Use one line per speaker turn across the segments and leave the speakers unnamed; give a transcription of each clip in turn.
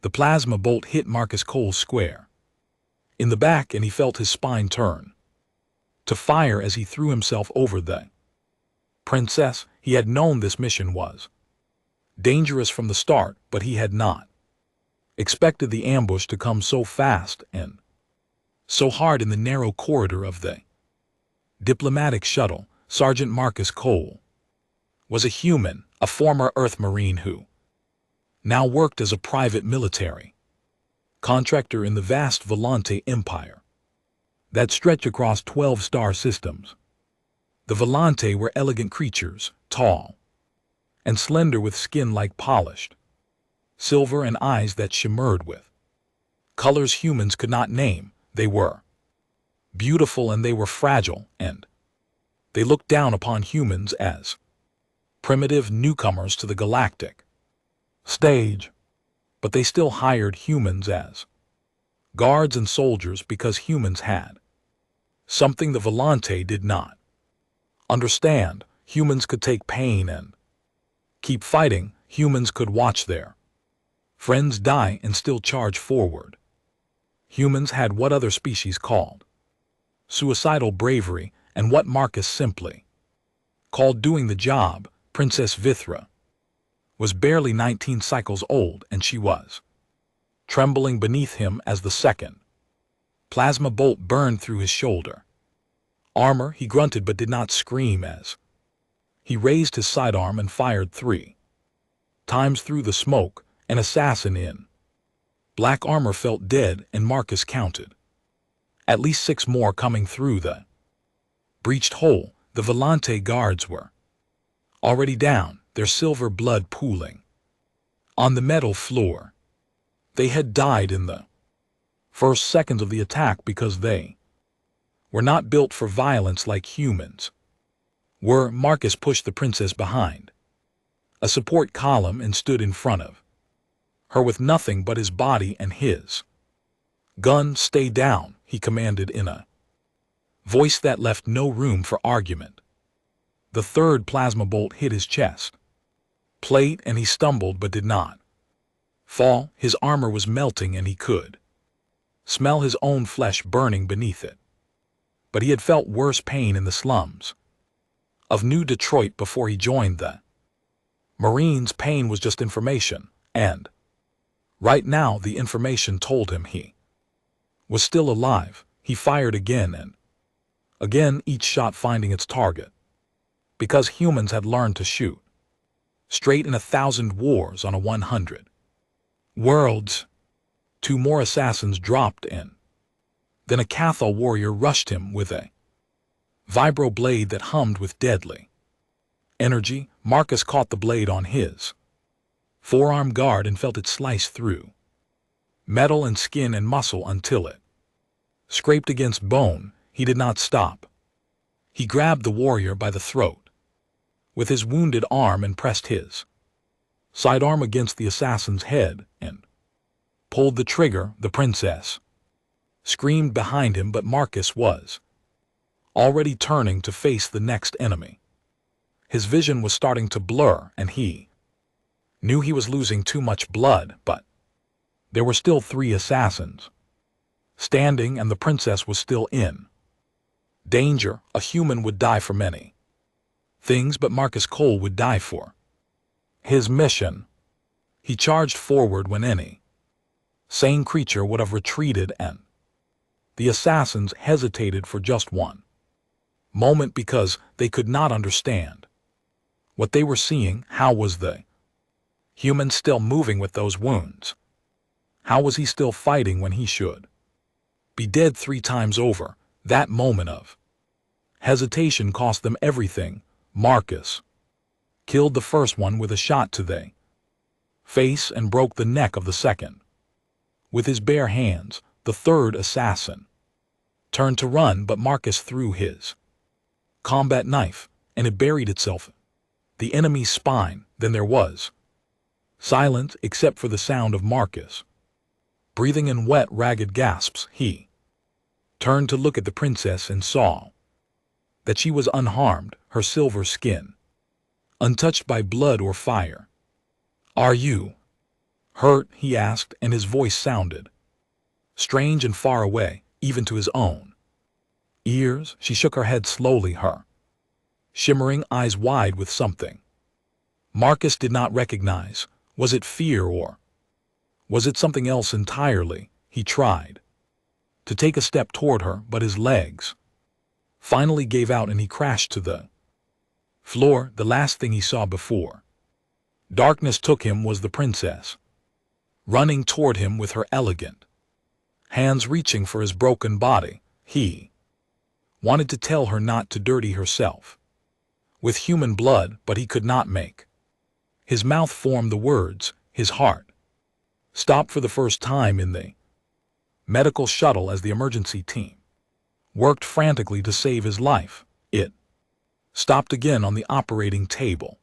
The plasma bolt hit Marcus Cole square in the back, and he felt his spine turn to fire as he threw himself over the princess. He had known this mission was dangerous from the start, but he had not expected the ambush to come so fast and so hard in the narrow corridor of the diplomatic shuttle. Sergeant Marcus Cole was a human, a former Earth Marine who now worked as a private military contractor in the vast Volante Empire that stretched across 12 star systems. The Volante were elegant creatures, tall and slender, with skin like polished silver and eyes that shimmered with colors humans could not name. They were beautiful, and they were fragile, and they looked down upon humans as primitive newcomers to the galactic stage. But they still hired humans as guards and soldiers because humans had something the Volante did not understand. Humans could take pain and keep fighting. Humans could watch their friends die and still charge forward. Humans had what other species called suicidal bravery, and what Marcus simply called doing the job. Princess Vithra was barely 19 cycles old, and she was trembling beneath him as the second plasma bolt burned through his shoulder armor. He grunted but did not scream as he raised his sidearm and fired 3 times through the smoke. An assassin in black armor felt dead, and Marcus counted at least 6 more coming through the breached hole. The Volante guards were already down, their silver blood pooling on the metal floor. They had died in the first seconds of the attack because they were not built for violence like humans were. Marcus pushed the princess behind a support column and stood in front of her with nothing but his body and his gun. "Stay down," he commanded in a voice that left no room for argument. The third plasma bolt hit his chest plate, and he stumbled but did not fall. His armor was melting, and he could smell his own flesh burning beneath it. But he had felt worse pain in the slums of New Detroit before he joined the Marines. Pain was just information, and right now the information told him he was still alive. He fired again and again, each shot finding its target, because humans had learned to shoot straight in 1,000 wars on a 100 worlds. 2 more assassins dropped in. Then a Cathal warrior rushed him with a vibro blade that hummed with deadly energy. Marcus caught the blade on his forearm guard and felt it slice through metal and skin and muscle until it scraped against bone. He did not stop. He grabbed the warrior by the throat with his wounded arm and pressed his sidearm against the assassin's head and pulled the trigger. The princess screamed behind him, but Marcus was already turning to face the next enemy. His vision was starting to blur, and he knew he was losing too much blood, but there were still 3 assassins standing, and the princess was still in danger. A human would die for many things, but Marcus Cole would die for his mission. He charged forward when any sane creature would have retreated, and the assassins hesitated for just one moment because they could not understand what they were seeing. How was the human still moving with those wounds? How was he still fighting when he should be dead 3 times over? That moment of hesitation cost them everything. Marcus killed the first one with a shot to the face and broke the neck of the second with his bare hands. The third assassin turned to run, but Marcus threw his combat knife, and it buried itself in the enemy's spine. Then there was silence except for the sound of Marcus breathing in wet, ragged gasps. He turned to look at the princess and saw that she was unharmed, her silver skin untouched by blood or fire. "Are you Hurt? He asked, and his voice sounded strange and far away, even to his own ears. She shook her head slowly, her shimmering eyes wide with something Marcus did not recognize. Was it fear, or was it something else entirely? He tried to take a step toward her, but his legs finally gave out and he crashed to the floor, the last thing he saw before darkness took him was the princess, running toward him with her elegant hands reaching for his broken body. He wanted to tell her not to dirty herself with human blood, but he could not make his mouth form the words. His heart stopped for the first time in the medical shuttle as the emergency team worked frantically to save his life. It stopped again on the operating table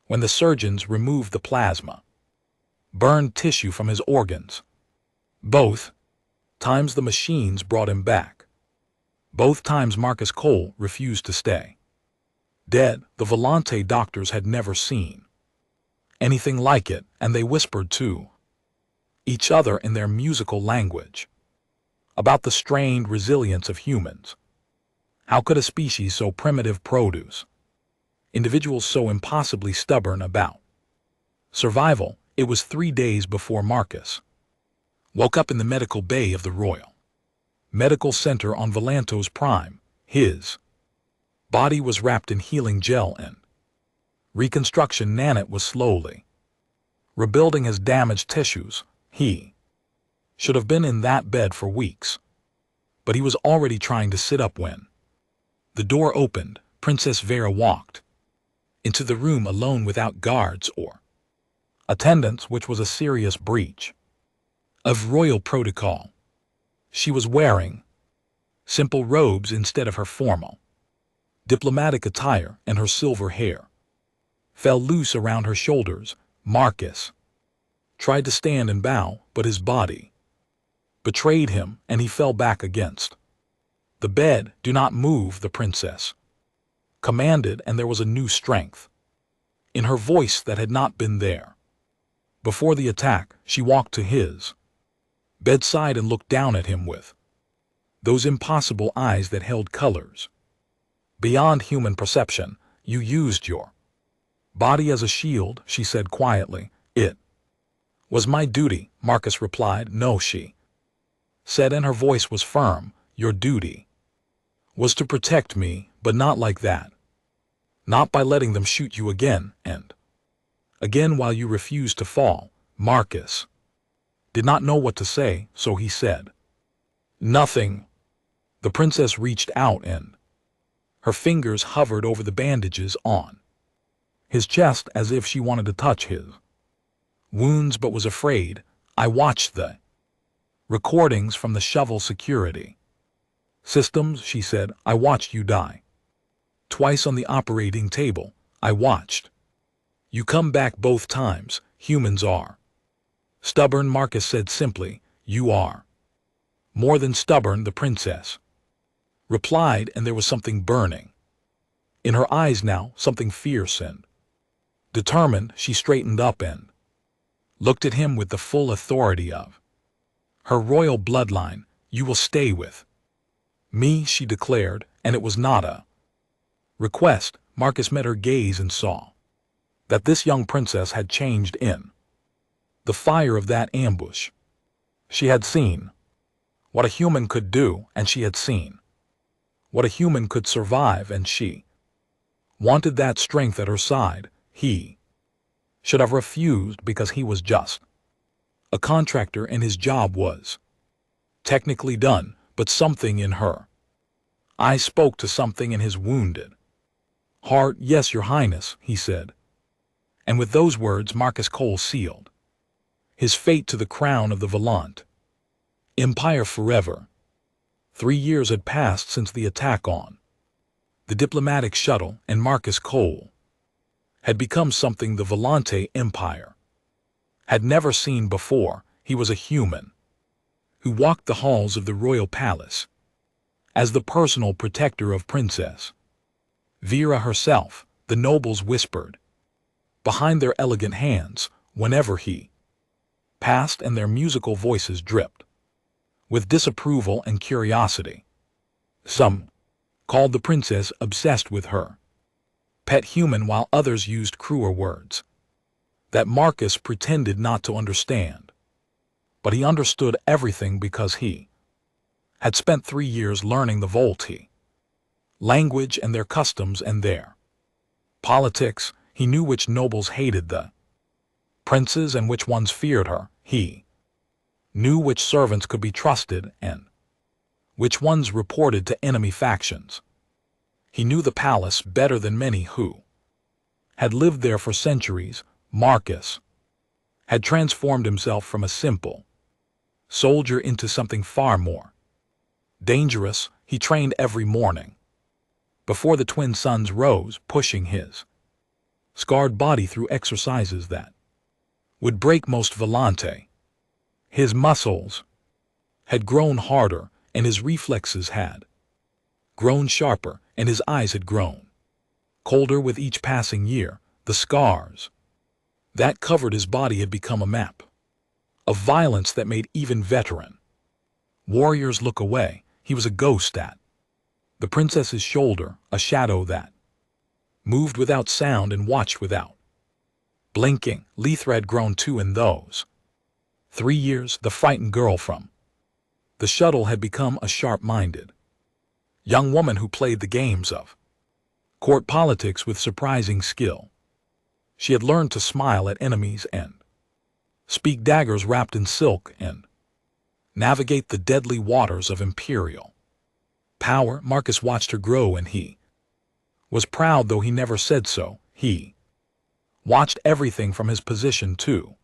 when the surgeons removed the plasma burned tissue from his organs. Both times the machines brought him back. Both times Marcus Cole refused to stay dead. The Volante doctors had never seen anything like it, and they whispered to each other in their musical language about the strained resilience of humans. How could a species so primitive produce individuals so impossibly stubborn about survival? It was 3 days before Marcus woke up in the medical bay of the Royal Medical Center on Volantos Prime. His body was wrapped in healing gel and reconstruction. Nanette was slowly rebuilding his damaged tissues. He should have been in that bed for weeks, but he was already trying to sit up when the door opened. Princess Vera walked into the room alone without guards or attendants, which was a serious breach of royal protocol. She was wearing simple robes instead of her formal diplomatic attire, and her silver hair fell loose around her shoulders. Marcus tried to stand and bow, but his body betrayed him, and he fell back against the bed. Do not move, the princess commanded, and there was a new strength in her voice that had not been there before the attack. She walked to his bedside and looked down at him with those impossible eyes that held colors beyond human perception. You used your body as a shield, she said quietly. It was my duty, Marcus replied. No, she said, and her voice was firm. Your duty was to protect me, but not like that. Not by letting them shoot you again and again while you refused to fall. Marcus did not know what to say, so he said nothing. The princess reached out and her fingers hovered over the bandages on his chest as if she wanted to touch his wounds but was afraid. I watched the recordings from the shovel security systems, she said. I watched you die twice on the operating table. I watched you come back both times. Humans are stubborn, Marcus said simply. You are more than stubborn, the princess replied, and there was something burning in her eyes now, something fierce and determined. She straightened up and looked at him with the full authority of her royal bloodline. You will stay with me, she declared, and it was not a request. Marcus met her gaze and saw that this young princess had changed in the fire of that ambush. She had seen what a human could do, and she had seen what a human could survive, and she wanted that strength at her side. He should have refused because he was just a contractor and his job was technically done, but something in her eyes spoke to something in his wounded heart. Yes, your highness, he said. And with those words Marcus Cole sealed his fate to the crown of the Volant Empire forever. 3 years had passed since the attack on the diplomatic shuttle, and Marcus Cole had become something the Volante Empire had never seen before. He was a human who walked the halls of the royal palace as the personal protector of Princess Vera herself. The nobles whispered behind their elegant hands whenever he passed and their musical voices dripped with disapproval and curiosity. Some called the princess obsessed with her pet human, while others used cruel words that Marcus pretended not to understand. But he understood everything because he had spent 3 years learning the Volti language and their customs and their politics. He knew which nobles hated the princes and which ones feared her. He knew which servants could be trusted and which ones reported to enemy factions. He knew the palace better than many who had lived there for centuries. Marcus had transformed himself from a simple soldier into something far more dangerous. He trained every morning before the twin suns rose, pushing his scarred body through exercises that would break most Volante. His muscles had grown harder, and his reflexes had grown sharper, and his eyes had grown colder with each passing year. The scars that covered his body had become a map of violence that made even veteran warriors look away. He was a ghost at the princess's shoulder, a shadow that moved without sound and watched without blinking. Lethra had grown too in those 3 years. The frightened girl from the shuttle had become a sharp-minded young woman who played the games of court politics with surprising skill. She had learned to smile at enemies and speak daggers wrapped in silk and navigate the deadly waters of imperial power. Marcus watched her grow, and he was proud, though he never said so. He watched everything from his position 2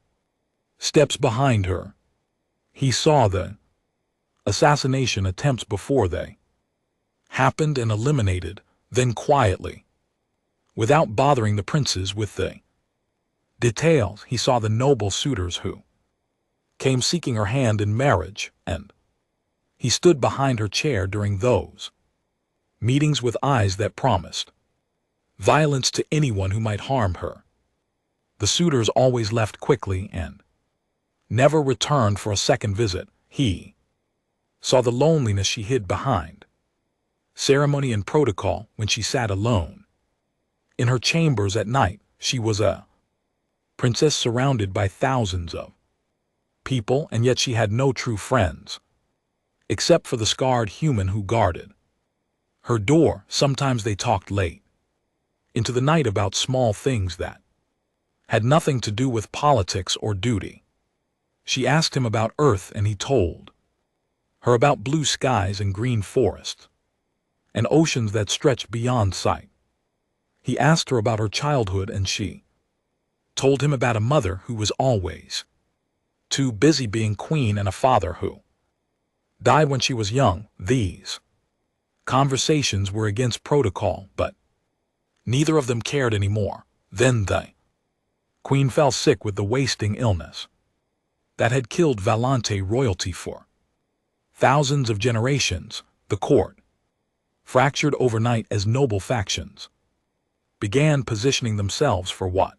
steps behind her. He saw the assassination attempts before they happened and eliminated them quietly, without bothering the princes with the details. He saw the noble suitors who came seeking her hand in marriage, and he stood behind her chair during those meetings with eyes that promised violence to anyone who might harm her. The suitors always left quickly and never returned for a second visit. He saw the loneliness she hid behind ceremony and protocol when she sat alone in her chambers at night. She was a princess surrounded by thousands of people, and yet she had no true friends, except for the scarred human who guarded her door. Sometimes they talked late into the night about small things that had nothing to do with politics or duty. She asked him about Earth, and he told her about blue skies and green forests and oceans that stretched beyond sight. He asked her about her childhood, and she told him about a mother who was always too busy being queen and a father who died when she was young. These conversations were against protocol, but neither of them cared anymore. Then the queen fell sick with the wasting illness that had killed Volante royalty for thousands of generations. The court fractured overnight as noble factions began positioning themselves for what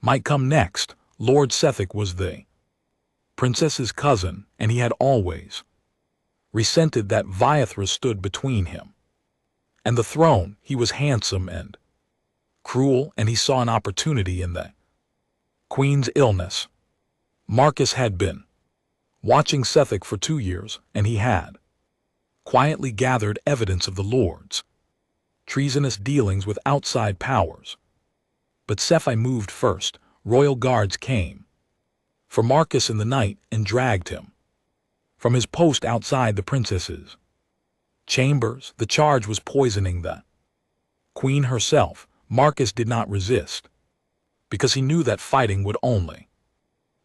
might come next. Lord Sethic was the princess's cousin, and he had always resented that Viathra stood between him and the throne. He was handsome and cruel, and he saw an opportunity in the queen's illness. Marcus had been watching Sethic for 2 years, and he had quietly gathered evidence of the Lord's treasonous dealings with outside powers. But Sephi moved first. Royal guards came for Marcus in the night and dragged him from his post outside the princess's chambers. The charge was poisoning the queen herself. Marcus did not resist, because he knew that fighting would only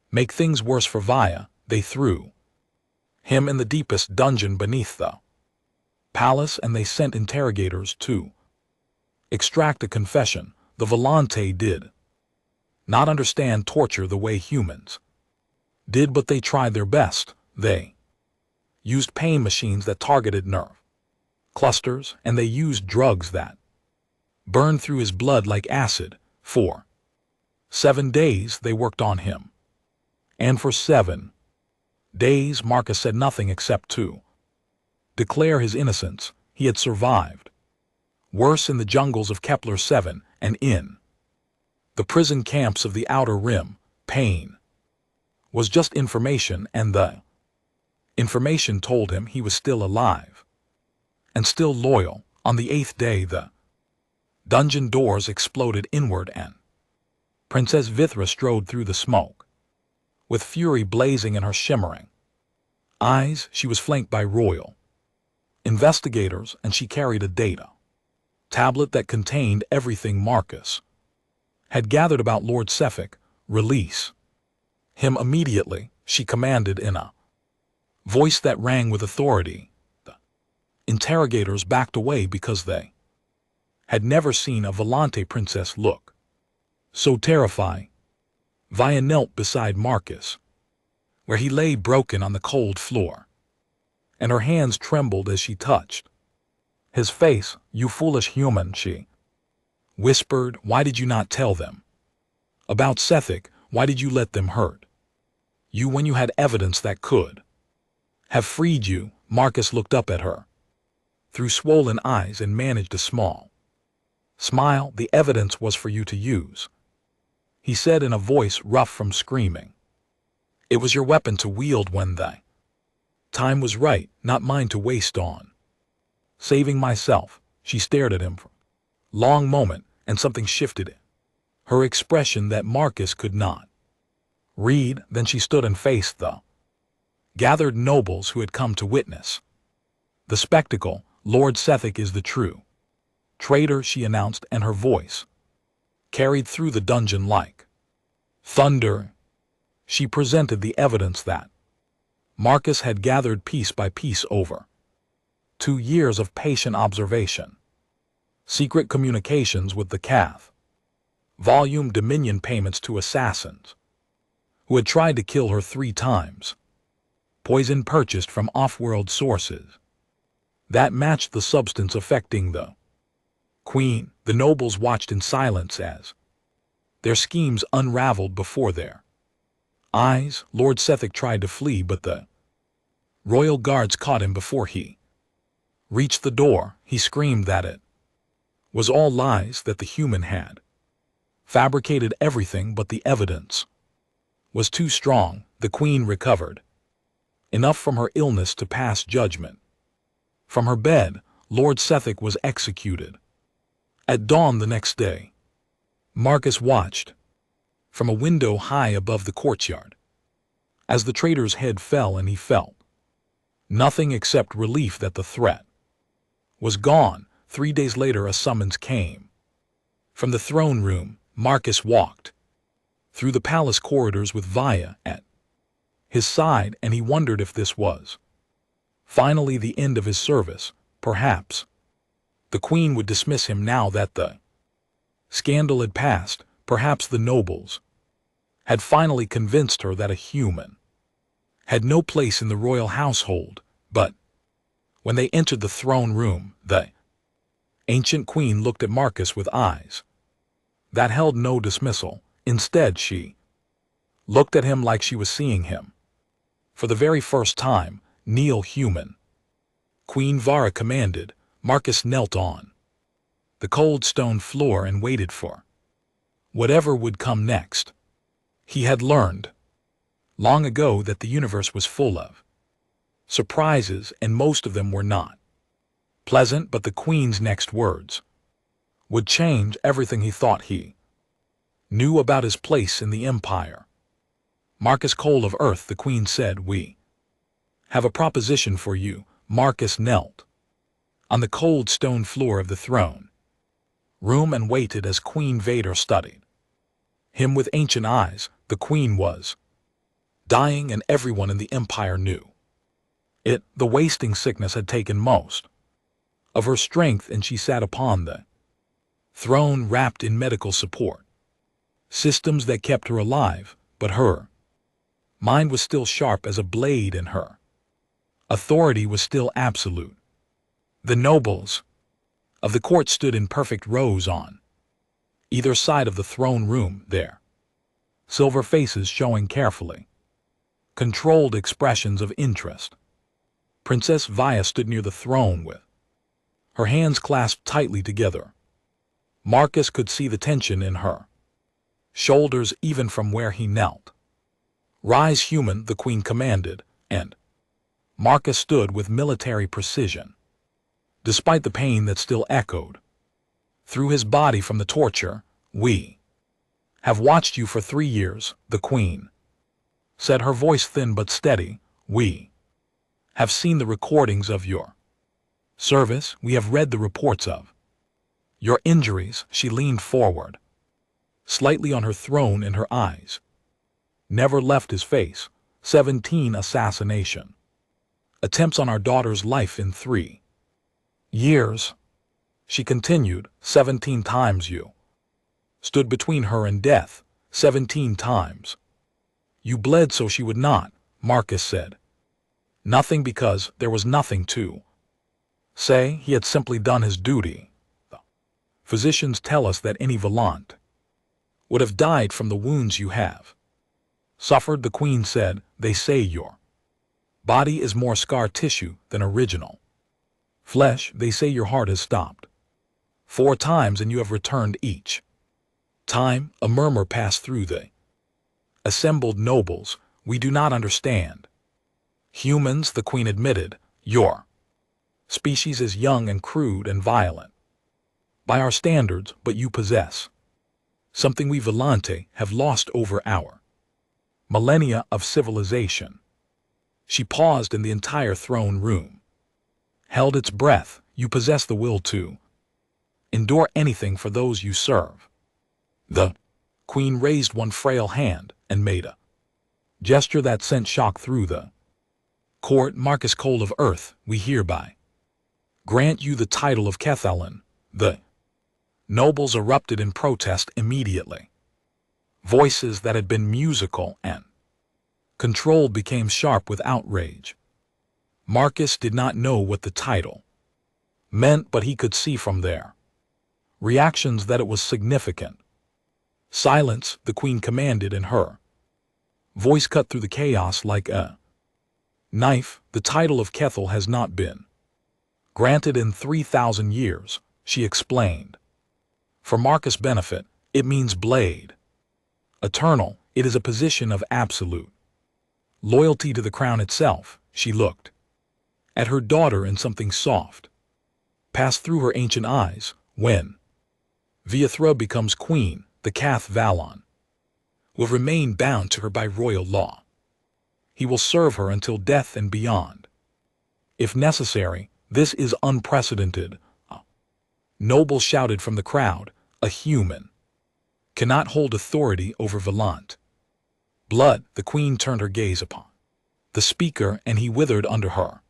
make things worse for Via. They threw him in the deepest dungeon beneath the palace, and they sent interrogators to extract a confession. The Volante did not understand torture the way humans did, but they tried their best. They used pain machines that targeted nerve clusters, and they used drugs that burned through his blood like acid. For 7 days they worked on him, And for 7 days Marcus said nothing except to declare his innocence. He had survived. Worse in the jungles of Kepler 7 and in the prison camps of the Outer Rim, pain was just information, and the information told him he was still alive and still loyal. On the 8th day the dungeon doors exploded inward and Princess Vithra strode through the smoke. With fury blazing in her shimmering eyes, she was flanked by royal investigators, and she carried a data tablet that contained everything Marcus had gathered about Lord Suffolk. Release him immediately, she commanded in a voice that rang with authority. The interrogators backed away because they had never seen a Volante princess look so terrifying. Via knelt beside Marcus, where he lay broken on the cold floor, and her hands trembled as she touched his face. You foolish human, she whispered. Why did you not tell them about Suffolk? Why did you let them hurt you when you had evidence that could have freed you? Marcus looked up at her through swollen eyes and managed a small smile. The evidence was for you to use, he said in a voice rough from screaming. It was your weapon to wield when the time was right, not mine to waste on saving myself. She stared at him for a long moment, and something shifted in her expression that Marcus could not read. Then she stood and faced the gathered nobles who had come to witness the spectacle. Lord Suffolk is the true traitor, she announced, and her voice carried through the dungeon like thunder. She presented the evidence that Marcus had gathered piece by piece over 2 years of patient observation, secret communications with the Cath, volume dominion payments to assassins who had tried to kill her 3 times, poison purchased from off-world sources that matched the substance affecting the Queen. The nobles watched in silence as their schemes unraveled before their eyes. Lord Suffolk tried to flee, but the royal guards caught him before he reached the door. He screamed that it was all lies, that the human had fabricated everything, but the evidence was too strong. The Queen recovered enough from her illness to pass judgment. From her bed, Lord Suffolk was executed. At dawn the next day, Marcus watched from a window high above the courtyard as the traitor's head fell, and he felt nothing except relief that the threat was gone. 3 days later a summons came from the throne room. Marcus walked through the palace corridors with Via at his side, and he wondered if this was finally the end of his service. Perhaps the Queen would dismiss him now that the scandal had passed. Perhaps the nobles had finally convinced her that a human had no place in the royal household. But when they entered the throne room, the ancient Queen looked at Marcus with eyes that held no dismissal. Instead, she looked at him like she was seeing him for the very first time. Kneel, human, Queen Vara commanded. Marcus knelt on the cold stone floor and waited for whatever would come next. He had learned long ago that the universe was full of surprises, and most of them were not pleasant, but the Queen's next words would change everything he thought he knew about his place in the Empire. Marcus Cole of Earth, the Queen said, we have a proposition for you. Marcus knelt on the cold stone floor of the throne room and waited as Queen Vader studied him with ancient eyes. The Queen was dying, and everyone in the Empire knew it. The wasting sickness had taken most of her strength, and she sat upon the throne wrapped in medical support systems that kept her alive, but her mind was still sharp as a blade, and her authority was still absolute. The nobles of the court stood in perfect rows on either side of the throne room, their silver faces showing carefully controlled expressions of interest. Princess Via stood near the throne with her hands clasped tightly together. Marcus could see the tension in her shoulders even from where he knelt. "Rise, human," the queen commanded, and Marcus stood with military precision. Despite the pain that still echoed through his body from the torture, "We have watched you for 3 years," the queen said, her voice thin but steady. "We have seen the recordings of your service. We have read the reports of your injuries." She leaned forward, slightly on her throne, and her eyes never left his face. 17 assassination attempts on our daughter's life in 3 years. She continued. 17 times you stood between her and death. 17 times you bled so she would not, Marcus said. Nothing, because there was nothing to say. He had simply done his duty. The physicians tell us that any Valant would have died from the wounds you have suffered, the queen said. They say your body is more scar tissue than original flesh. They say your heart has stopped 4 times and you have returned each time. A murmur passed through the assembled nobles. "We do not understand humans," the queen admitted. "Your species is young and crude and violent by our standards, but you possess something we Volante have lost over our millennia of civilization." She paused, and the entire throne room held its breath. "You possess the will to endure anything for those you serve." The queen raised one frail hand and made a gesture that sent shock through the court. "Marcus Cole of Earth, we hereby grant you the title of Kethalan." The nobles erupted in protest immediately. Voices that had been musical and controlled became sharp with outrage. Marcus did not know what the title meant, but he could see from their reactions that it was significant. "Silence," the queen commanded, and her voice cut through the chaos like a knife. "The title of Kethel has not been granted in 3,000 years, she explained. "For Marcus' benefit, it means Blade. Eternal, it is a position of absolute loyalty to the crown itself." She looked at her daughter, and something soft passed through her ancient eyes. "When Viathra becomes queen, the Cath Valon will remain bound to her by royal law. He will serve her until death and beyond, if necessary." "This is unprecedented," a noble shouted from the crowd. "A human cannot hold authority over Valant blood." The queen turned her gaze upon the speaker, and he withered under her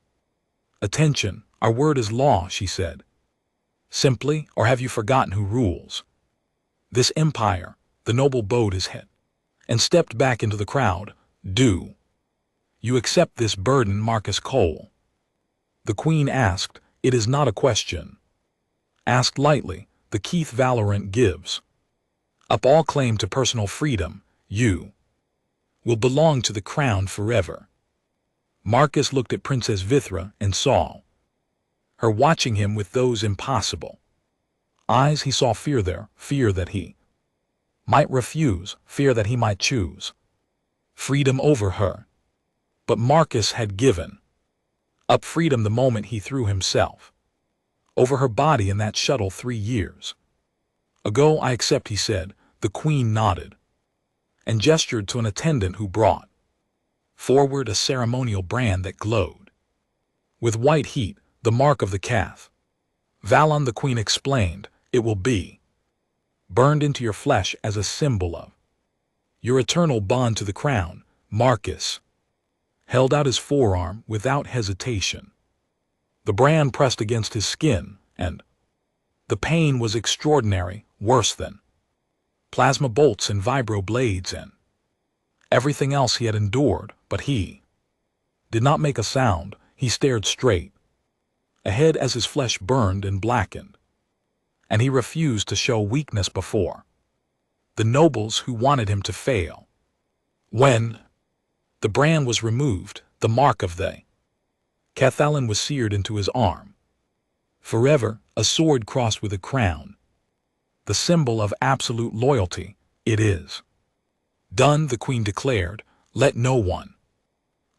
attention. "Our word is law," she said simply. "Or have you forgotten who rules this empire?" The noble bowed his head and stepped back into the crowd. "Do you accept this burden, Marcus Cole?" the queen asked. "It is not a question asked lightly. The Keith Valorant gives up all claim to personal freedom. You will belong to the crown forever." Marcus looked at Princess Vithra and saw her watching him with those impossible eyes. He saw fear there, fear that he might refuse, fear that he might choose freedom over her. But Marcus had given up freedom the moment he threw himself over her body in that shuttle 3 years ago. "I accept," he said. The queen nodded and gestured to an attendant who brought forward a ceremonial brand that glowed with white heat, the mark of the Cath Valon, the queen explained. "It will be burned into your flesh as a symbol of your eternal bond to the crown." Marcus held out his forearm without hesitation. The brand pressed against his skin, and the pain was extraordinary, worse than plasma bolts and vibro blades and everything else he had endured. But he did not make a sound. He stared straight ahead as his flesh burned and blackened, and he refused to show weakness before the nobles who wanted him to fail. When The brand was removed, the mark of the Cathallen was seared into his arm. Forever, a sword crossed with a crown. The symbol of absolute loyalty, it is. Done, the queen declared, let no one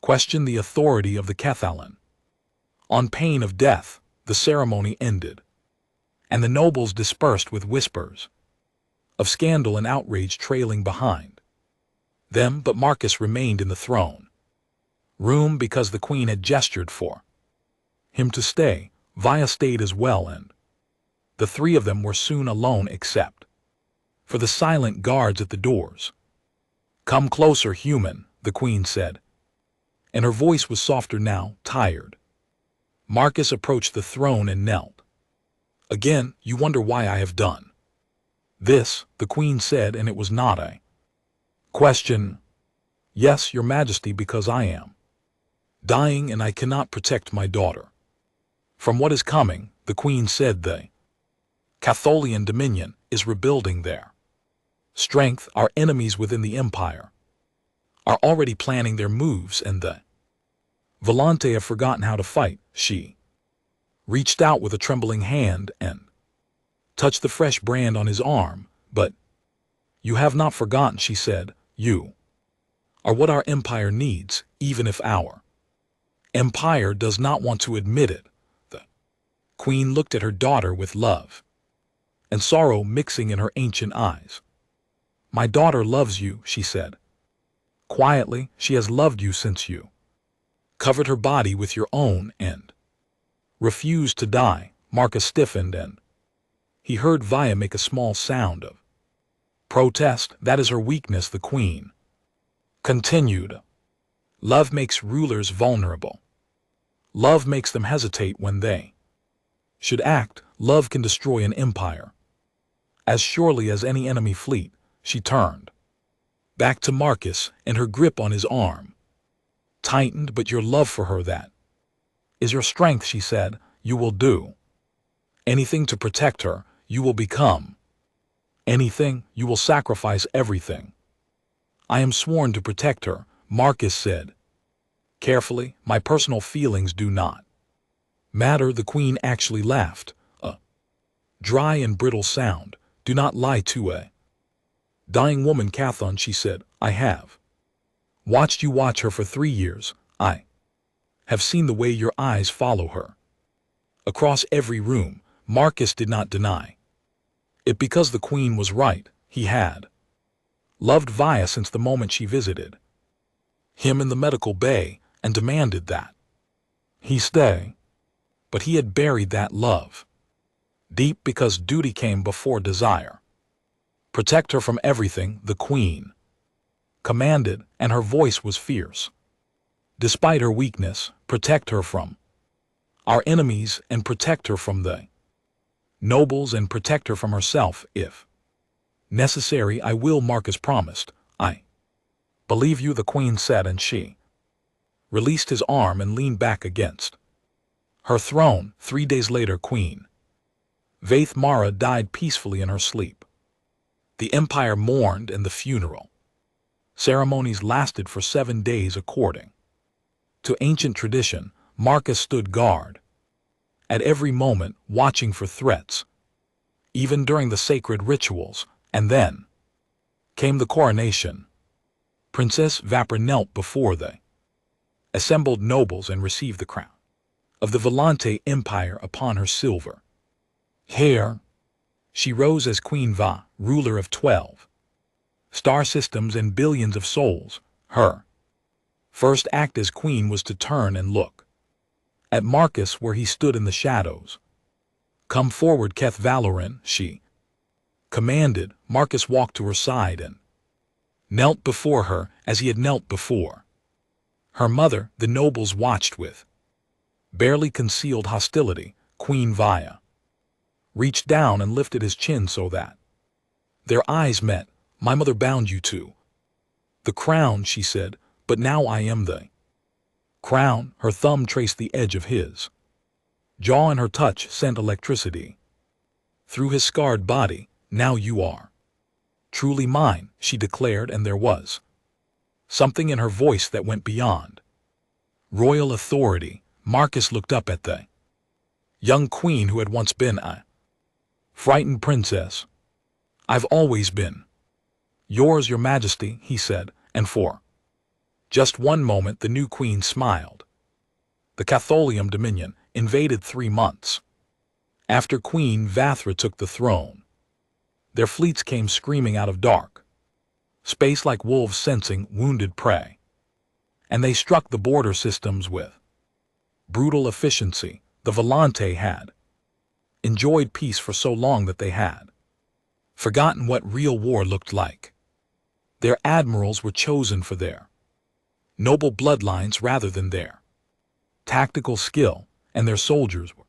question the authority of the Cathallen. On pain of death, the ceremony ended, and the nobles dispersed with whispers of scandal and outrage trailing behind them, but Marcus remained in the throne room because the queen had gestured for him to stay. Via stayed as well, and the three of them were soon alone except for the silent guards at the doors. Come closer, human, the queen said, and her voice was softer now, tired. Marcus approached the throne and knelt. Again, you wonder why I have done this, the queen said, and it was not a question. Yes, your majesty, because I am dying and I cannot protect my daughter from what is coming, the queen said. The Catholian dominion is rebuilding their strength. Our enemies within the empire are already planning their moves, and the Volante have forgotten how to fight. She reached out with a trembling hand and touched the fresh brand on his arm. But you have not forgotten, she said. You are what our empire needs, even if our empire does not want to admit it. The queen looked at her daughter with love and sorrow mixing in her ancient eyes. My daughter loves you, she said. Quietly, she has loved you since you covered her body with your own and refused to die. Marcus stiffened, and he heard Via make a small sound of protest. That is her weakness, the queen continued. Love makes rulers vulnerable. Love makes them hesitate when they should act. Love can destroy an empire as surely as any enemy fleet. She turned back to Marcus, and her grip on his arm tightened. But your love for her, that is your strength, she said. You will do anything to protect her. You will become anything. You will sacrifice everything. I am sworn to protect her, Marcus said carefully. My personal feelings do not matter. The queen actually laughed, a dry and brittle sound. Do not lie to a dying woman, Cathon, she said. I have watched you watch her for 3 years. I have seen the way your eyes follow her across every room. Marcus did not deny it because the queen was right. He had loved Via since the moment she visited him in the medical bay and demanded that he stay. But he had buried that love deep because duty came before desire. Protect her from everything, the queen commanded, and her voice was fierce. Despite her weakness, protect her from our enemies and protect her from the nobles and protect her from herself if necessary. I will, Marcus promised. I believe you, the queen said, and she released his arm and leaned back against her throne. 3 days later, Queen Vaith Mara died peacefully in her sleep. The empire mourned, and the funeral ceremonies lasted for 7 days according to ancient tradition. Marcus stood guard at every moment, watching for threats, even during the sacred rituals. And then came the coronation. Princess Vapor knelt before the assembled nobles and received the crown of the Volante Empire upon her silver hair. She rose as Queen Va, ruler of 12 star systems and billions of souls. Her first act as queen was to turn and look at Marcus where he stood in the shadows. Come forward, Keth Valoran, she commanded. Marcus walked to her side and knelt before her as he had knelt before her mother. The nobles watched with barely concealed hostility. Queen Via reached down and lifted his chin so that their eyes met. My mother bound you to the crown, she said, but now I am the crown. Her thumb traced the edge of his jaw, and her touch sent electricity through his scarred body. Now you are truly mine, she declared, and there was something in her voice that went beyond royal authority. Marcus looked up at the young queen who had once been a frightened princess. "I've always been yours, your majesty," he said, and for just one moment the new queen smiled. The Catholium Dominion invaded 3 months after Queen Vathra took the throne. Their fleets came screaming out of dark space like wolves sensing wounded prey, and they struck the border systems with brutal efficiency. The Volante had enjoyed peace for so long that they had forgotten what real war looked like. Their admirals were chosen for their noble bloodlines rather than their tactical skill, and their soldiers were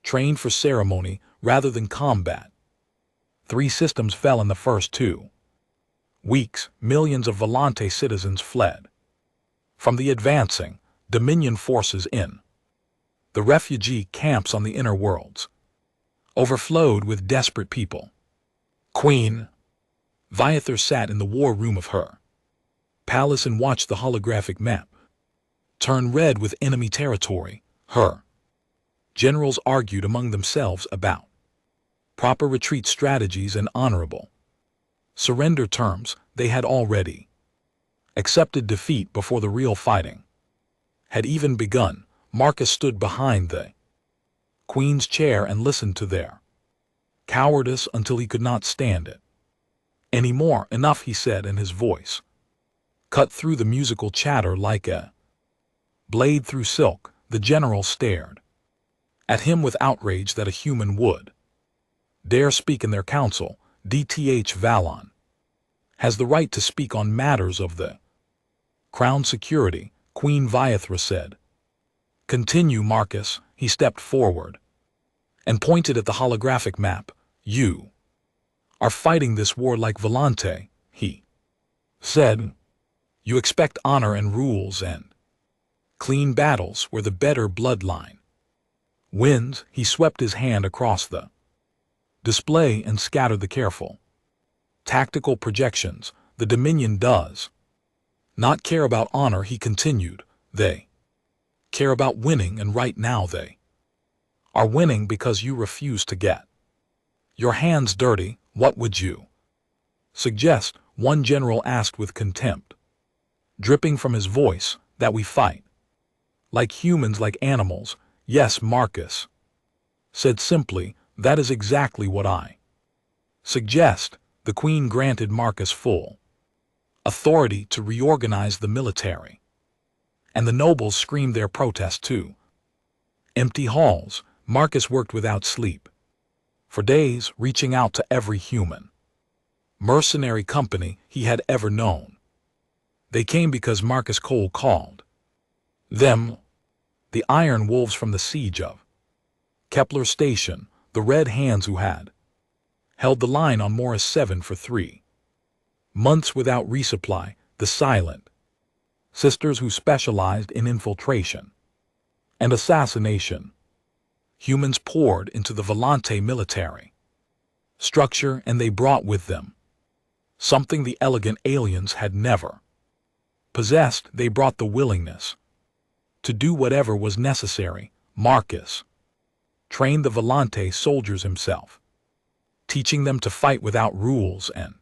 trained for ceremony rather than combat. 3 systems fell in the first 2 weeks. Millions of Volante citizens fled from the advancing Dominion forces in the refugee camps on the inner worlds, overflowed with desperate people. Queen Viathar sat in the war room of her palace and watched the holographic map turn red with enemy territory. Her generals argued among themselves about proper retreat strategies and honorable surrender terms. They had already accepted defeat before the real fighting had even begun. Marcus stood behind the queen's chair and listened to their cowardice until he could not stand it anymore. "Enough," he said, and his voice cut through the musical chatter like a blade through silk. The general stared at him with outrage that a human would dare speak in their council. "Dth Valon has the right to speak on matters of the crown security," Queen Viathra said. "Continue, Marcus." He stepped forward and pointed at the holographic map. "You are fighting this war like Volante," he said. "You expect honor and rules and clean battles where the better bloodline wins." He swept his hand across the display and scattered the careful tactical projections. "The Dominion does not care about honor," he continued. "They care about winning, and right now they are winning because you refuse to get your hands dirty." "What would you suggest?" one general asked with contempt dripping from his voice. "That we fight like humans, like animals." "Yes," Marcus said simply, "that is exactly what I suggest." The queen granted Marcus full authority to reorganize the military, and the nobles screamed their protest to empty halls. Marcus worked without sleep for days, reaching out to every human mercenary company he had ever known. They came because Marcus Cole called them. The Iron Wolves from the siege of Kepler Station, the Red Hands who had held the line on Morris 7 for 3 months without resupply, the Silent Sisters who specialized in infiltration and assassination. Humans poured into the Volante military structure, and they brought with them something the elegant aliens had never possessed. They brought the willingness to do whatever was necessary. Marcus trained the Volante soldiers himself, teaching them to fight without rules and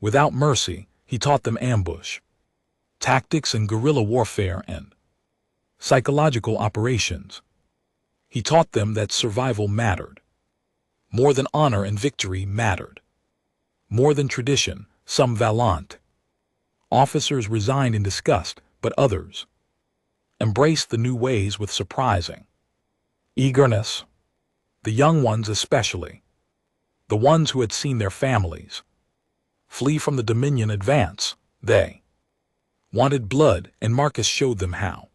without mercy. He taught them ambush tactics and guerrilla warfare and psychological operations. He taught them that survival mattered more than honor, and victory mattered more than tradition. Some valiant officers resigned in disgust, but others embraced the new ways with surprising eagerness. The young ones especially, the ones who had seen their families flee from the Dominion advance. They wanted blood, and Marcus showed them how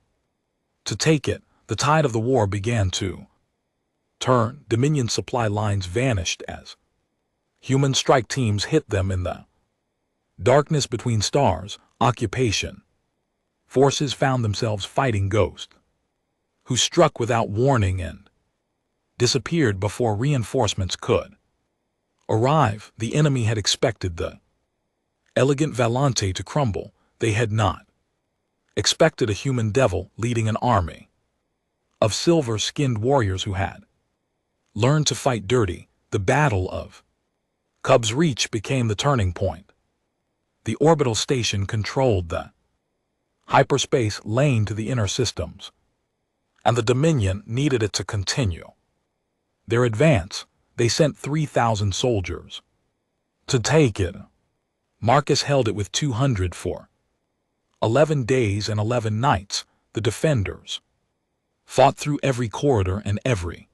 to take it. The tide of the war began to turn. Dominion supply lines vanished as human strike teams hit them in the darkness between stars. Occupation forces found themselves fighting ghosts who struck without warning and disappeared before reinforcements could arrive. The enemy had expected the elegant Volante to crumble. They had not expected a human devil leading an army of silver-skinned warriors who had learned to fight dirty. The Battle of Cub's Reach became the turning point. The orbital station controlled the hyperspace lane to the inner systems, and the Dominion needed it to continue their advance. They sent 3,000 soldiers to take it. Marcus held it with 200 for 11 days and 11 nights. The defenders fought through every corridor and every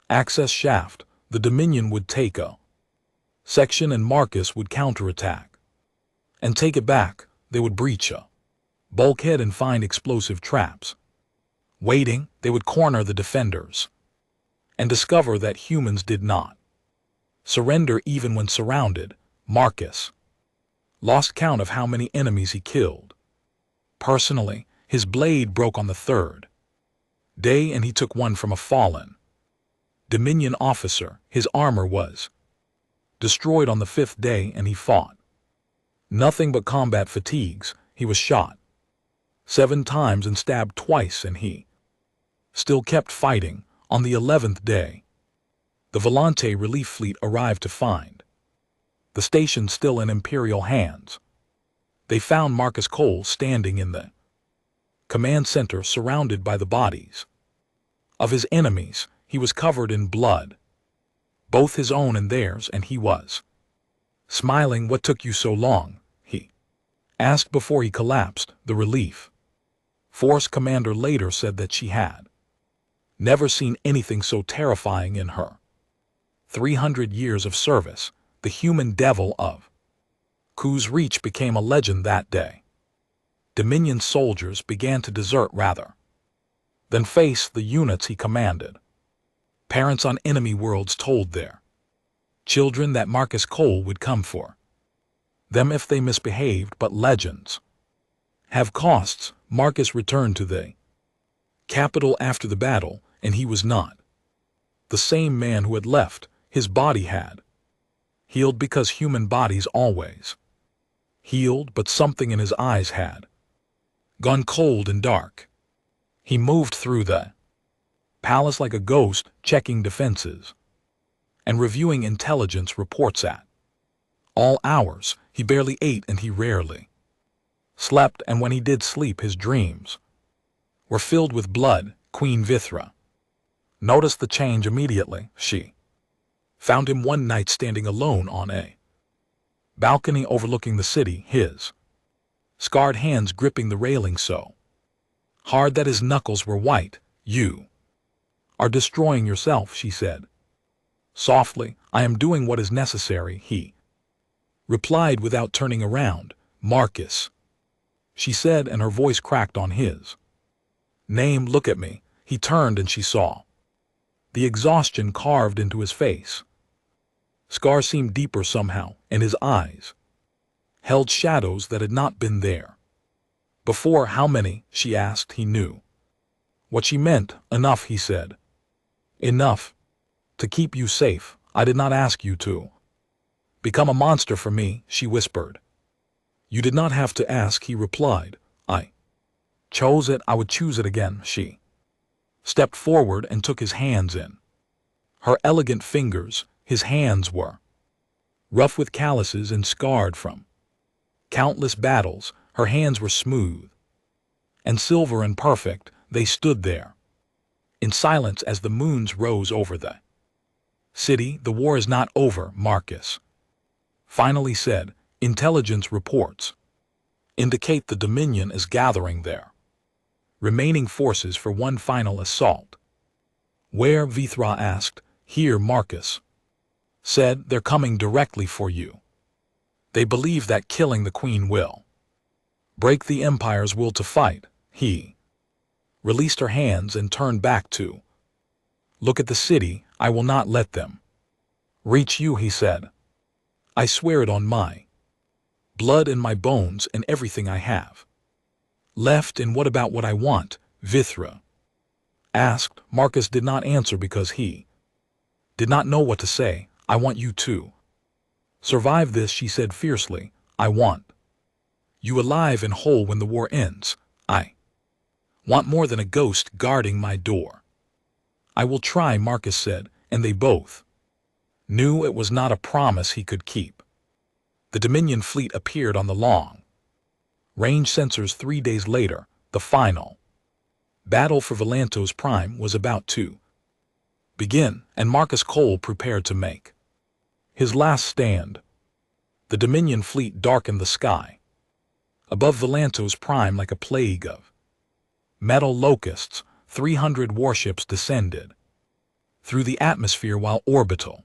access shaft. The Dominion would take a section and Marcus would counterattack and take it back. They would breach a bulkhead and find explosive traps waiting. They would corner the defenders and discover that humans did not surrender even when surrounded. Marcus lost count of how many enemies he killed. Personally, his blade broke on the third day and he took one from a fallen Dominion officer. His armor was destroyed on the 5th day and he fought nothing but combat fatigues. He was shot 7 times and stabbed twice and he still kept fighting. On the 11th day, the Volante relief fleet arrived to find the station still in Imperial hands. They found Marcus Cole standing in the command center surrounded by the bodies of his enemies. He was covered in blood, both his own and theirs, and he was smiling. "What took you so long?" he asked before he collapsed. The relief force commander later said that she had never seen anything so terrifying in her 300 years of service. The human devil of Cub's Reach became a legend that day. Dominion soldiers began to desert rather than face the units he commanded. Parents on enemy worlds told their children that Marcus Cole would come for them if they misbehaved, but legends have costs. Marcus returned to the capital after the battle, and he was not the same man who had left. His body had healed because human bodies always healed, but something in his eyes had gone cold and dark. He moved through the palace like a ghost, checking defenses and reviewing intelligence reports at all hours. He barely ate and he rarely slept, and when he did sleep, his dreams were filled with blood. Queen Vithra noticed the change immediately. She found him one night standing alone on a balcony overlooking the city, his scarred hands gripping the railing so hard that his knuckles were white. "You are destroying yourself," she said softly. "I am doing what is necessary," he replied without turning around. "Marcus," she said, and her voice cracked on his name. "Look at me." He turned and she saw the exhaustion carved into his face. Scars seemed deeper somehow, and his eyes held shadows that had not been there before. "How many?" she asked. He knew what she meant. "Enough," he said. "Enough to keep you safe. I did not ask you to become a monster for me," she whispered. "You did not have to ask," he replied. "I chose it. I would choose it again." She stepped forward and took his hands in her elegant fingers. His hands were rough with calluses and scarred from countless battles. Her hands were smooth and silver and perfect. They stood there in silence as the moons rose over the city. "The war is not over," Marcus finally said. "Intelligence reports indicate the Dominion is gathering their remaining forces for one final assault." "Where?" Vithra asked. "Here," Marcus said. "They're coming directly for you. They believe that killing the Queen will break the Empire's will to fight." He released her hands and turned back to look at the city. "I will not let them reach you," he said. "I swear it on my blood and my bones and everything I have left." "And what about what I want?" Vithra asked. Marcus did not answer because he did not know what to say. "I want you to survive this," she said fiercely. "I want You alive and whole when the war ends. I want more than a ghost guarding my door. I will try, Marcus said, and they both knew it was not a promise he could keep. The Dominion fleet appeared on the long-range sensors 3 days later. The final battle for Valantos Prime was about to begin, and Marcus Cole prepared to make his last stand. The Dominion fleet darkened the sky above Valantos Prime like a plague of metal locusts. 300 warships descended through the atmosphere while orbital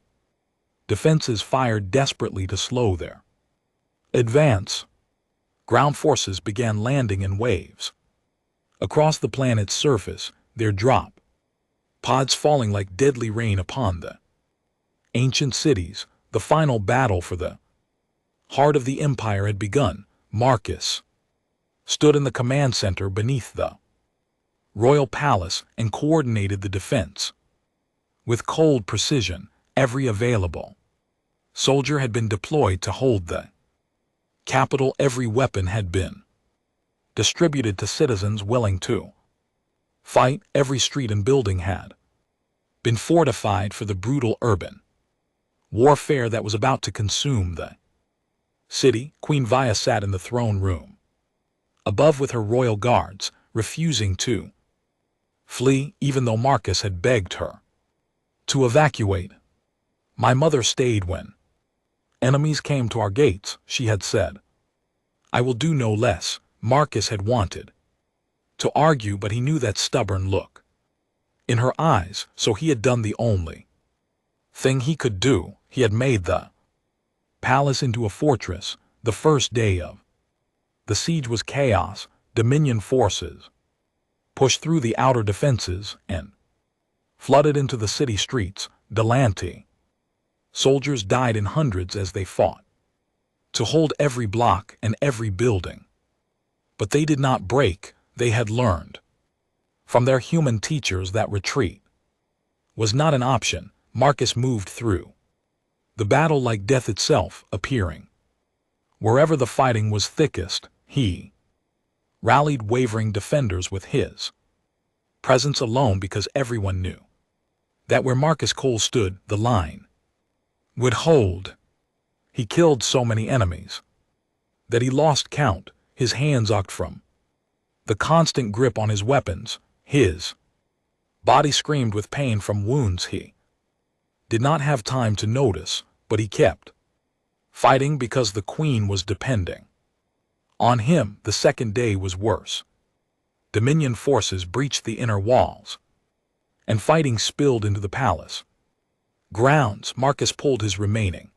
defenses fired desperately to slow their advance. Ground forces began landing in waves across the planet's surface, their drop pods falling like deadly rain upon the ancient cities. The final battle for the heart of the Empire had begun. Marcus stood in the command center beneath the royal palace and coordinated the defense with cold precision. Every available soldier had been deployed to hold the capital. Every weapon had been distributed to citizens willing to fight. Every street and building had been fortified for the brutal urban warfare that was about to consume the city. Queen Via sat in the throne room above with her royal guards, refusing to flee even though Marcus had begged her to evacuate. My mother stayed when enemies came to our gates, she had said. I will do no less. Marcus had wanted to argue, but he knew that stubborn look in her eyes, so he had done the only thing he could do. He had made the palace into a fortress. The first day of the siege was chaos. Dominion forces pushed through the outer defenses and flooded into the city streets. Delante soldiers died in hundreds as they fought to hold every block and every building. But they did not break. They had learned from their human teachers that retreat was not an option. Marcus moved through the battle like death itself, appearing wherever the fighting was thickest. He rallied wavering defenders with his presence alone, because everyone knew that where Marcus Cole stood, the line would hold. He killed so many enemies that he lost count. His hands ached from the constant grip on his weapons. His body screamed with pain from wounds he did not have time to notice, but he kept fighting because the Queen was depending on him. The second day was worse. Dominion forces breached the inner walls, and fighting spilled into the palace grounds. Marcus pulled his remaining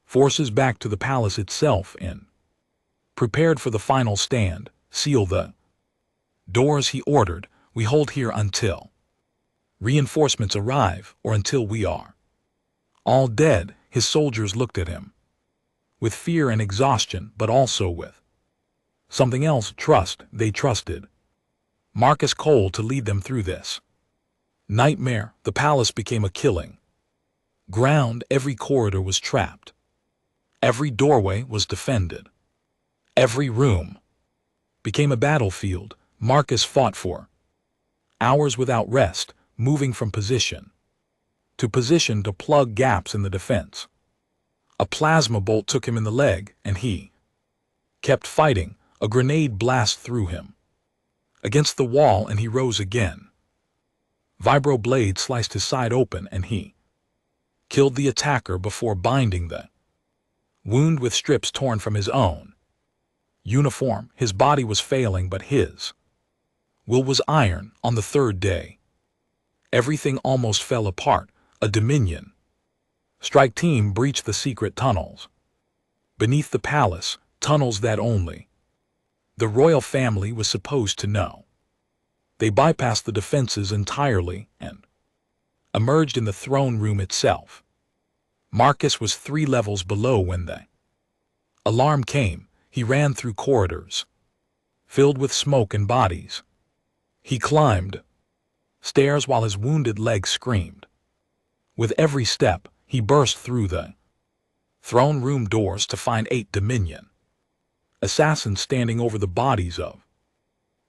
forces back to the palace itself and prepared for the final stand. Seal the doors, he ordered. We hold here until reinforcements arrive, or until we are all dead. His soldiers looked at him with fear and exhaustion, but also with something else: trust. They trusted Marcus Cole to lead them through this nightmare. The palace became a killing ground. Every corridor was trapped. Every doorway was defended. Every room became a battlefield. Marcus fought for hours without rest, moving from position to position to plug gaps in the defense. A plasma bolt took him in the leg, and he kept fighting. A grenade blast threw him against the wall, and he rose again. Vibro blade sliced his side open, and he killed the attacker before binding the wound with strips torn from his own uniform. His body was failing, but his will was iron. On the third day, everything almost fell apart. A Dominion strike team breached the secret tunnels beneath the palace, tunnels that only the royal family was supposed to know. They bypassed the defenses entirely and emerged in the throne room itself. Marcus was 3 levels below when the alarm came. He ran through corridors filled with smoke and bodies. He climbed stairs while his wounded leg screamed. With every step, he burst through the throne room doors to find 8 Dominion assassins standing over the bodies of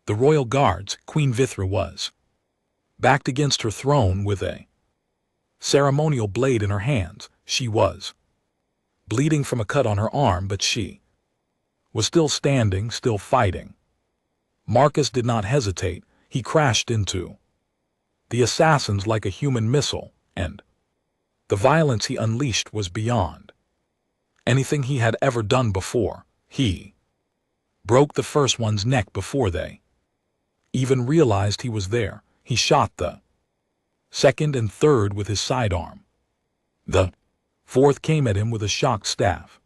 the royal guards. Queen Vithra was backed against her throne with a ceremonial blade in her hands. She was bleeding from a cut on her arm, but she was still standing, still fighting. Marcus did not hesitate. He crashed into the assassins like a human missile, and the violence he unleashed was beyond anything he had ever done before. He broke the first one's neck before they even realized he was there. He shot the second and third with his sidearm. The fourth came at him with a shocked staff,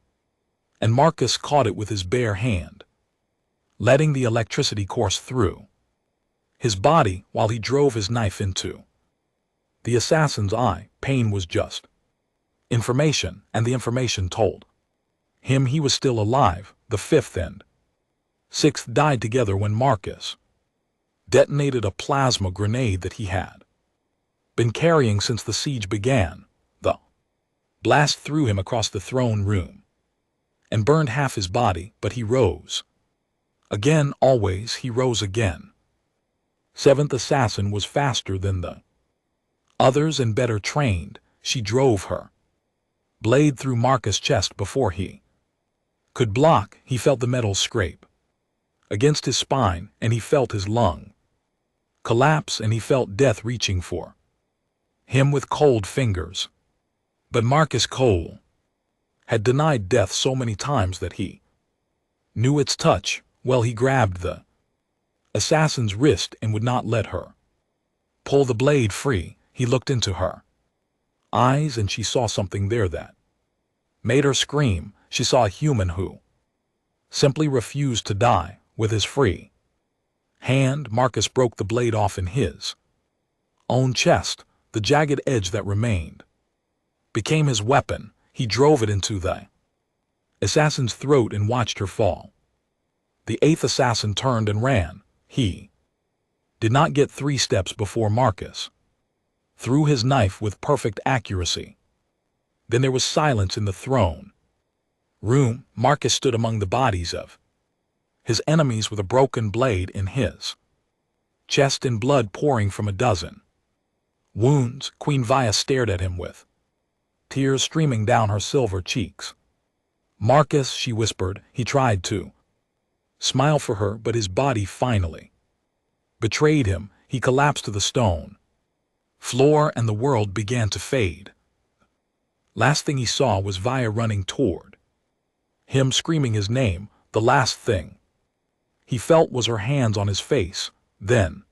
and Marcus caught it with his bare hand, letting the electricity course through his body while he drove his knife into the assassin's eye. Pain was just information, and the information told him he was still alive. The fifth and sixth died together when Marcus detonated a plasma grenade that he had been carrying since the siege began. The blast threw him across the throne room and burned half his body, but he rose again. Always he rose again. Seventh assassin was faster than the others and better trained. She drove her blade through Marcus' chest before he could block. He felt the metal scrape against his spine, and he felt his lung collapse, and he felt death reaching for him with cold fingers. But Marcus Cole had denied death so many times that he knew its touch well. He grabbed the assassin's wrist and would not let her pull the blade free. He looked into her eyes, and she saw something there that made her scream. She saw a human who simply refused to die. With his free hand, Marcus broke the blade off in his own chest. The jagged edge that remained became his weapon. He drove it into the assassin's throat and watched her fall. The eighth assassin turned and ran. He did not get 3 steps before Marcus threw his knife with perfect accuracy. Then there was silence in the throne room. Marcus stood among the bodies of his enemies with a broken blade in his chest and blood pouring from a dozen wounds. Queen Via stared at him with tears streaming down her silver cheeks. Marcus, she whispered. He tried to smile for her, but his body finally betrayed him. He collapsed to the stone floor, and the world began to fade. Last thing he saw was Via running toward him, screaming his name. The last thing he felt was her hands on his face. Then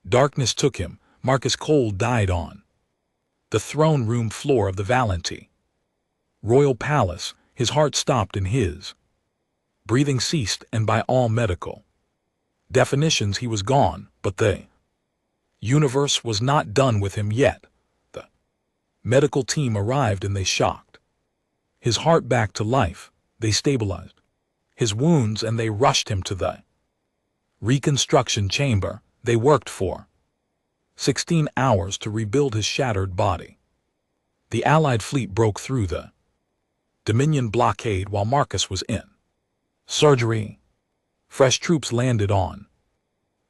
darkness took him. Marcus Cole died on the throne room floor of the Valenti royal palace. His heart stopped in his breathing ceased, and by all medical definitions he was gone. But the universe was not done with him yet. The medical team arrived, and they shocked his heart back to life. They stabilized his wounds, and they rushed him to the reconstruction chamber. They worked for 16 hours to rebuild his shattered body. The Allied fleet broke through the Dominion blockade while Marcus was in surgery. Fresh troops landed on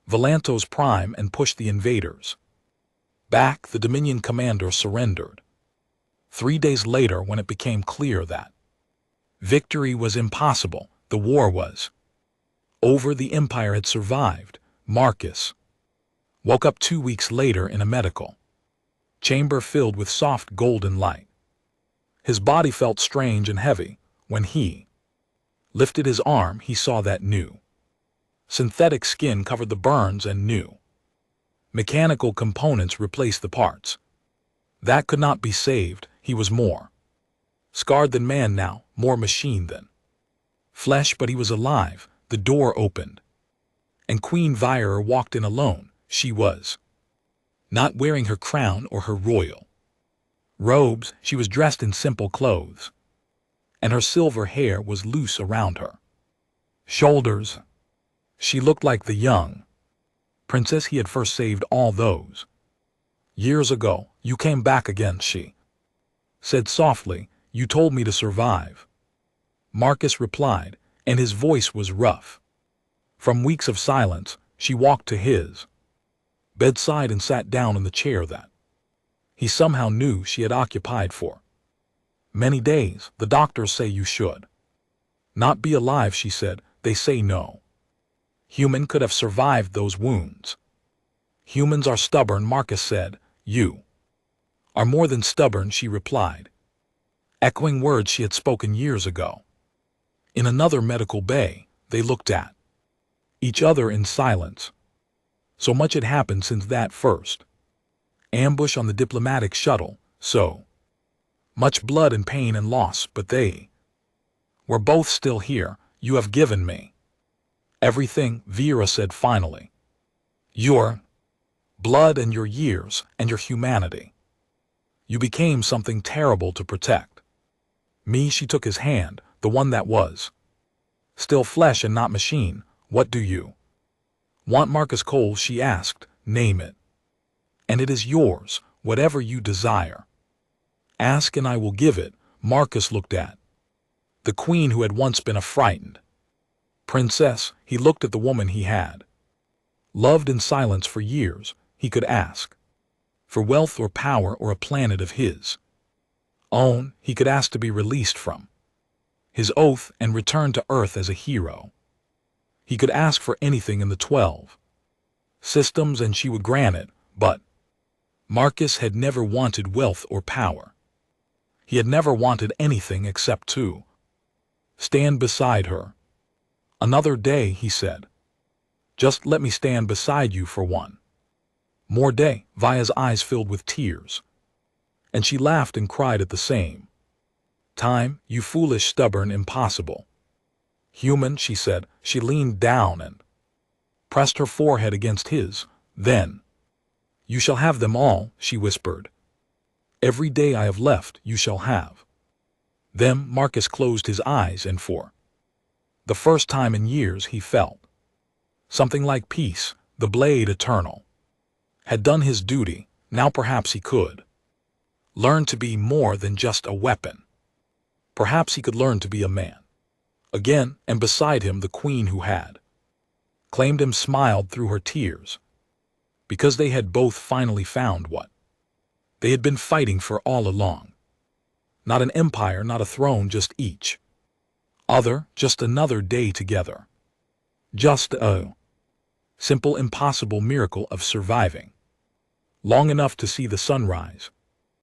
Valanto's prime and pushed the invaders back. The Dominion commander surrendered 3 days later when it became clear that victory was impossible. The war was over. The Empire had survived. Marcus woke up 2 weeks later in a medical chamber filled with soft golden light. His body felt strange and heavy. When he lifted his arm, he saw that new synthetic skin covered the burns, and new mechanical components replaced the parts that could not be saved. He was more scarred than man now, more machine than flesh, but he was alive. The door opened, and Queen Vira walked in alone. She was not wearing her crown or her royal robes. She was dressed in simple clothes, and her silver hair was loose around her shoulders. She looked like the young princess he had first saved all those years ago. "You came back again," she said softly. "You told me to survive." Marcus replied, and his voice was rough. From weeks of silence, she walked to his bedside and sat down in the chair that he somehow knew she had occupied for many days. "The doctors say you should not be alive," she said. "They say no human could have survived those wounds." "Humans are stubborn," Marcus said. "You are more than stubborn," she replied, echoing words she had spoken years ago. In another medical bay, they looked at each other in silence. So much had happened since that first ambush on the diplomatic shuttle, so much blood and pain and loss, but they were both still here. "You have given me everything," Vera said finally. "Your blood and your years and your humanity. You became something terrible to protect me." She took his hand, the one that was still flesh and not machine. "What do you want, Marcus Cole?" she asked. "Name it, and it is yours, whatever you desire. Ask and I will give it." Marcus looked at the queen who had once been a frightened princess. He looked at the woman he had loved in silence for years. He could ask for wealth or power or a planet of his own. He could ask to be released from his oath and return to Earth as a hero. He could ask for anything in the 12 systems and she would grant it, but Marcus had never wanted wealth or power. He had never wanted anything except to stand beside her. "Another day," he said. "Just let me stand beside you for one more day." Via's eyes filled with tears, and she laughed and cried at the same time. "You foolish, stubborn, impossible human," she said. She leaned down and pressed her forehead against his. "Then you shall have them all," she whispered. "Every day I have left, you shall have them." Marcus closed his eyes, and for the first time in years he felt something like peace. The blade eternal had done his duty. Now perhaps he could learn to be more than just a weapon. Perhaps he could learn to be a man again. And beside him the queen who had claimed him smiled through her tears, because they had both finally found what they had been fighting for all along. Not an empire, not a throne, just each other, just another day together. Just a simple, impossible miracle of surviving long enough to see the sunrise.